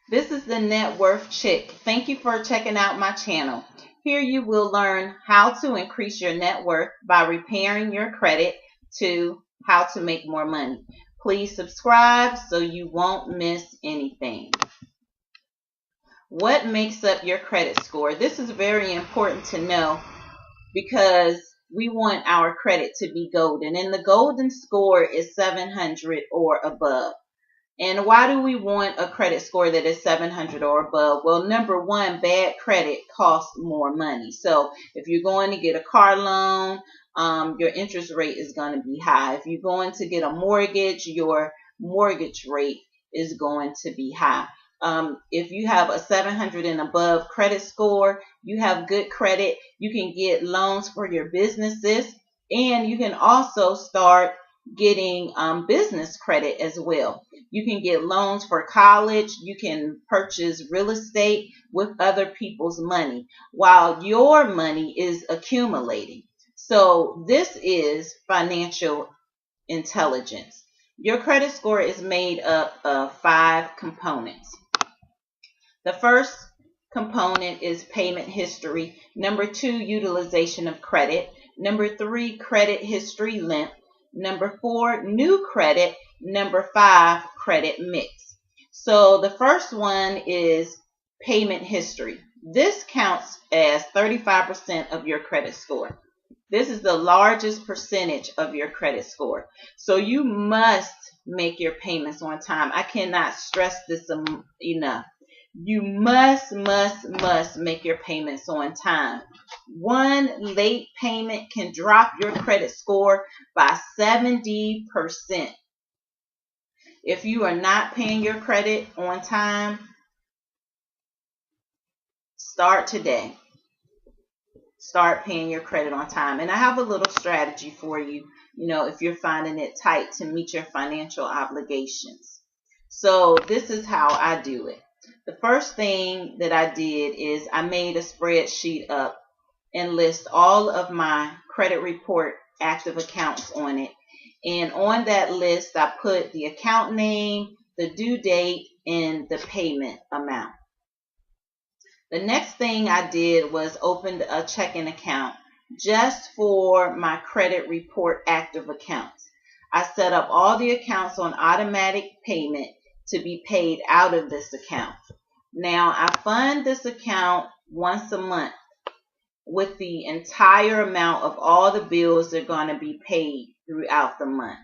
This is the Networth Chick. Thank you for checking out my channel. Here you will learn how to increase your net worth by repairing your credit to how to make more money. Please subscribe so you won't miss anything. What makes up your credit score? This is very important to know because we want our credit to be golden, and the golden score is 700 or above. And why do we want a credit score that is 700 or above? Well, number one, bad credit costs more money. So if you're going to get a car loan, your interest rate is going to be high. If you're going to get a mortgage, your mortgage rate is going to be high. If you have a 700 and above credit score, you have good credit. You can get loans for your businesses, and you can also start getting business credit as well. You can get loans for college. You can purchase real estate with other people's money while your money is accumulating. So this is financial intelligence. Your credit score is made up of 5 components. The first component is payment history. Number 2, utilization of credit. Number 3, credit history length. Number 4, new credit. Number 5, credit mix. So the first one is payment history. This counts as 35% of your credit score. This is the largest percentage of your credit score. So you must make your payments on time. I cannot stress this enough. You must make your payments on time. One late payment can drop your credit score by 70%. If you are not paying your credit on time, start today. Start paying your credit on time. And I have a little strategy for you, if you're finding it tight to meet your financial obligations. So this is how I do it. The first thing that I did is I made a spreadsheet up and list all of my credit report active accounts on it. And on that list, I put the account name, the due date, and the payment amount. The next thing I did was opened a checking account just for my credit report active accounts. I set up all the accounts on automatic payment to be paid out of this account. Now, I fund this account once a month with the entire amount of all the bills that are going to be paid throughout the month.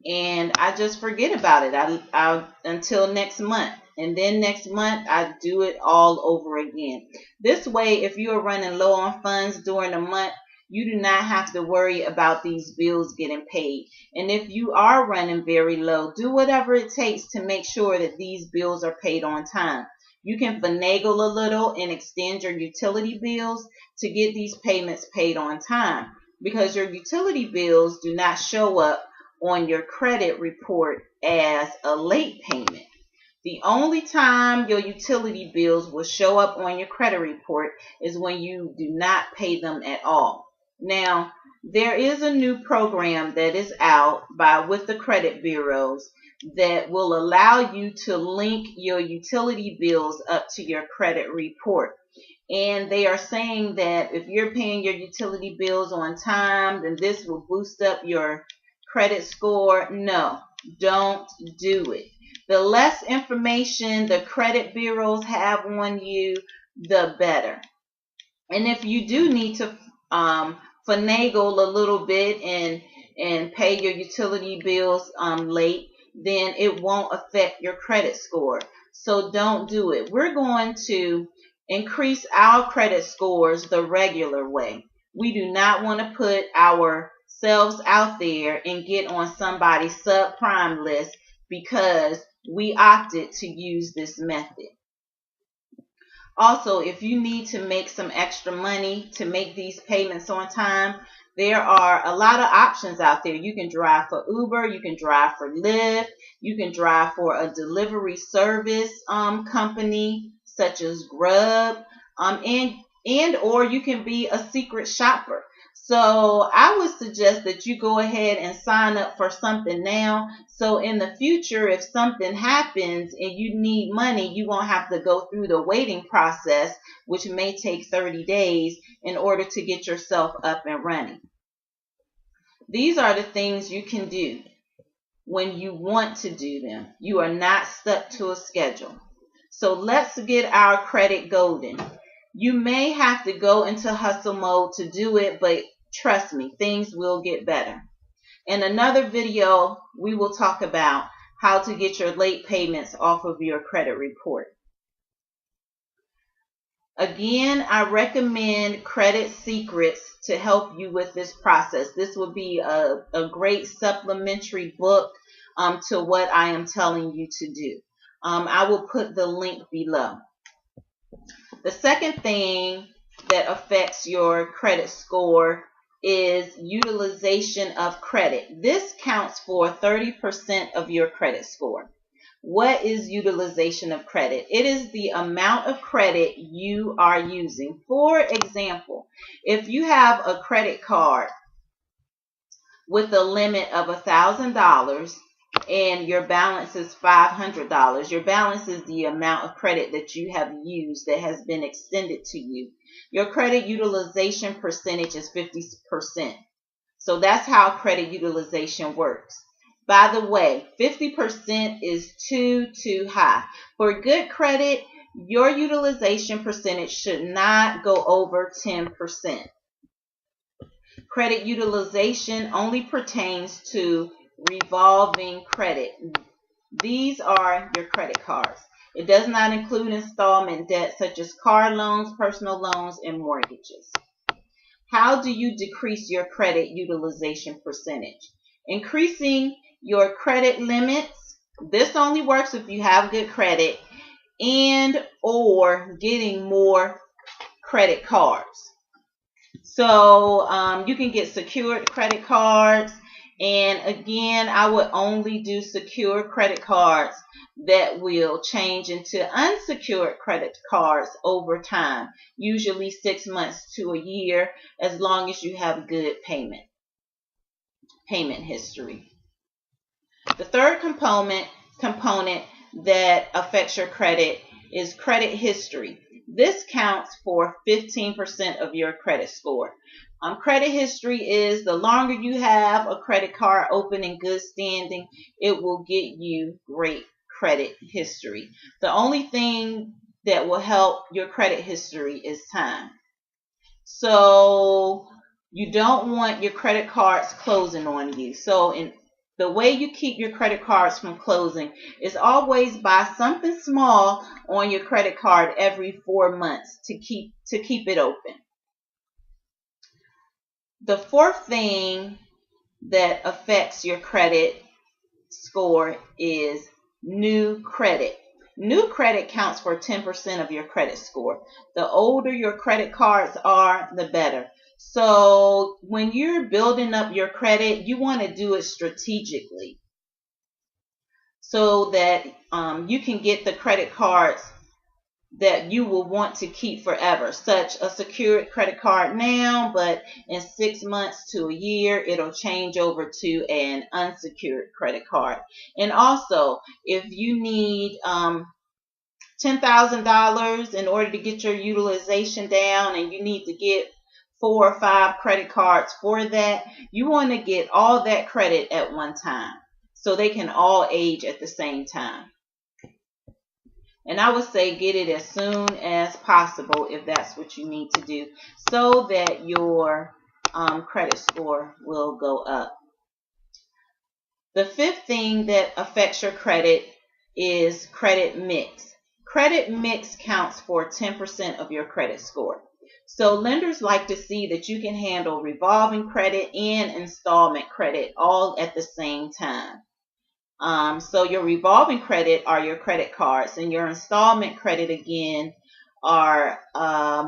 And I just forget about it until next month. And then next month, I do it all over again. This way, if you are running low on funds during the month, you do not have to worry about these bills getting paid. And if you are running very low, do whatever it takes to make sure that these bills are paid on time. You can finagle a little and extend your utility bills to get these payments paid on time, because your utility bills do not show up on your credit report as a late payment. The only time your utility bills will show up on your credit report is when you do not pay them at all. Now, there is a new program that is out with the credit bureaus that will allow you to link your utility bills up to your credit report. And they are saying that if you're paying your utility bills on time, then this will boost up your credit score. No, don't do it. The less information the credit bureaus have on you, the better. And if you do need to finagle a little bit and pay your utility bills late, then it won't affect your credit score. So don't do it. We're going to increase our credit scores the regular way. We do not want to put ourselves out there and get on somebody's subprime list because we opted to use this method. Also, if you need to make some extra money to make these payments on time, there are a lot of options out there. You can drive for Uber, you can drive for Lyft, you can drive for a delivery service company such as Grub, and or you can be a secret shopper. So I would suggest that you go ahead and sign up for something now. So in the future, if something happens and you need money, you won't have to go through the waiting process, which may take 30 days in order to get yourself up and running. These are the things you can do when you want to do them. You are not stuck to a schedule. So let's get our credit golden. You may have to go into hustle mode to do it, but trust me, things will get better. In another video, we will talk about how to get your late payments off of your credit report. Again, I recommend Credit Secrets to help you with this process. This would be a great supplementary book to what I am telling you to do. I will put the link below. The second thing that affects your credit score is utilization of credit. This counts for 30% of your credit score. What is utilization of credit? It is the amount of credit you are using. For example, if you have a credit card with a limit of $1,000 and your balance is $500, your balance is the amount of credit that you have used that has been extended to you. Your credit utilization percentage is 50%. So that's how credit utilization works. By the way, 50% is too high. For good credit, your utilization percentage should not go over 10%. Credit utilization only pertains to revolving credit. These are your credit cards. It does not include installment debt such as car loans, personal loans, and mortgages. How do you decrease your credit utilization percentage? Increasing your credit limits. This only works if you have good credit, and or getting more credit cards. So you can get secured credit cards. And again, I would only do secure credit cards that will change into unsecured credit cards over time, usually 6 months to a year, as long as you have good payment history. The third component that affects your credit is credit history. This counts for 15% of your credit score. Credit history is the longer you have a credit card open in good standing, it will get you great credit history. The only thing that will help your credit history is time. So you don't want your credit cards closing on you. So the way you keep your credit cards from closing is always buy something small on your credit card every 4 months to keep it open. The fourth thing that affects your credit score is new credit. New credit counts for 10% of your credit score. The older your credit cards are, the better. So when you're building up your credit, you want to do it strategically so that you can get the credit cards that you will want to keep forever, such a secured credit card now, but in 6 months to a year, it'll change over to an unsecured credit card. And also, if you need $10,000 in order to get your utilization down and you need to get 4 or 5 credit cards for that, you want to get all that credit at one time so they can all age at the same time. And I would say get it as soon as possible if that's what you need to do so that your credit score will go up. The fifth thing that affects your credit is credit mix. Credit mix counts for 10% of your credit score. So lenders like to see that you can handle revolving credit and installment credit all at the same time. So your revolving credit are your credit cards, and your installment credit again are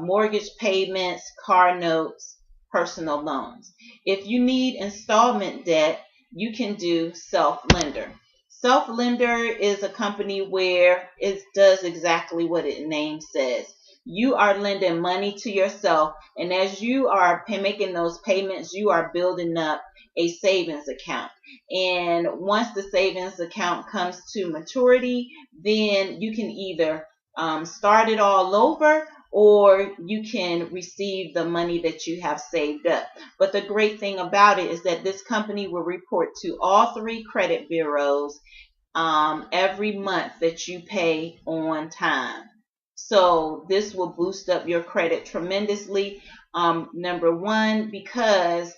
mortgage payments, car notes, personal loans. If you need installment debt, you can do self-lender. Self-lender is a company where it does exactly what its name says. You are lending money to yourself, and as you are making those payments, you are building up a savings account. And once the savings account comes to maturity, then you can either start it all over, or you can receive the money that you have saved up. But the great thing about it is that this company will report to all 3 credit bureaus every month that you pay on time. So this will boost up your credit tremendously. Number one, because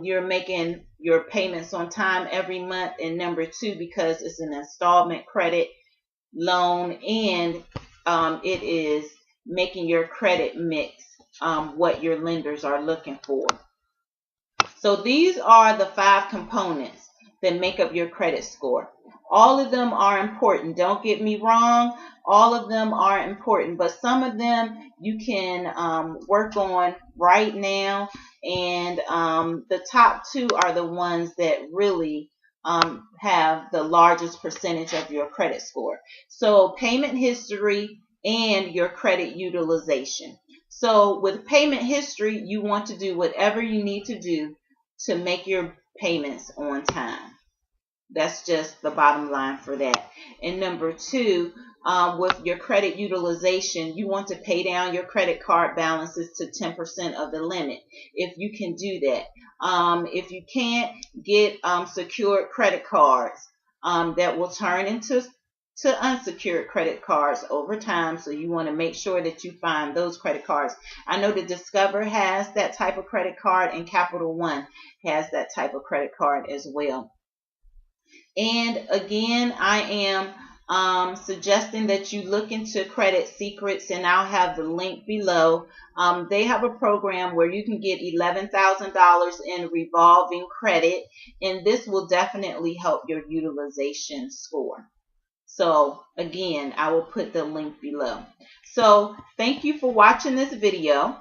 you're making your payments on time every month, and number two, because it's an installment credit loan, and it is making your credit mix what your lenders are looking for. So these are the 5 components that make up your credit score. All of them are important. Don't get me wrong. All of them are important, but some of them you can work on right now. And the top 2 are the ones that really have the largest percentage of your credit score. So payment history and your credit utilization. So with payment history, you want to do whatever you need to do to make your payments on time. That's just the bottom line for that. And number 2, with your credit utilization, you want to pay down your credit card balances to 10% of the limit, if you can do that. If you can't, get secured credit cards that will turn into unsecured credit cards over time. So you want to make sure that you find those credit cards. I know that Discover has that type of credit card, and Capital One has that type of credit card as well. And again, I am suggesting that you look into Credit Secrets, and I'll have the link below. They have a program where you can get $11,000 in revolving credit, and this will definitely help your utilization score. So again, I will put the link below. So thank you for watching this video.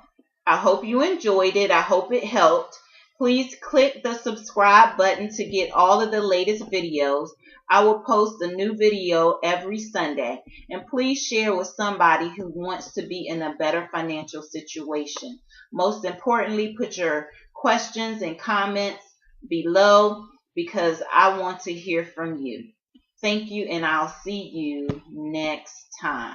I hope you enjoyed it. I hope it helped. Please click the subscribe button to get all of the latest videos. I will post a new video every Sunday. And please share with somebody who wants to be in a better financial situation. Most importantly, put your questions and comments below, because I want to hear from you. Thank you, and I'll see you next time.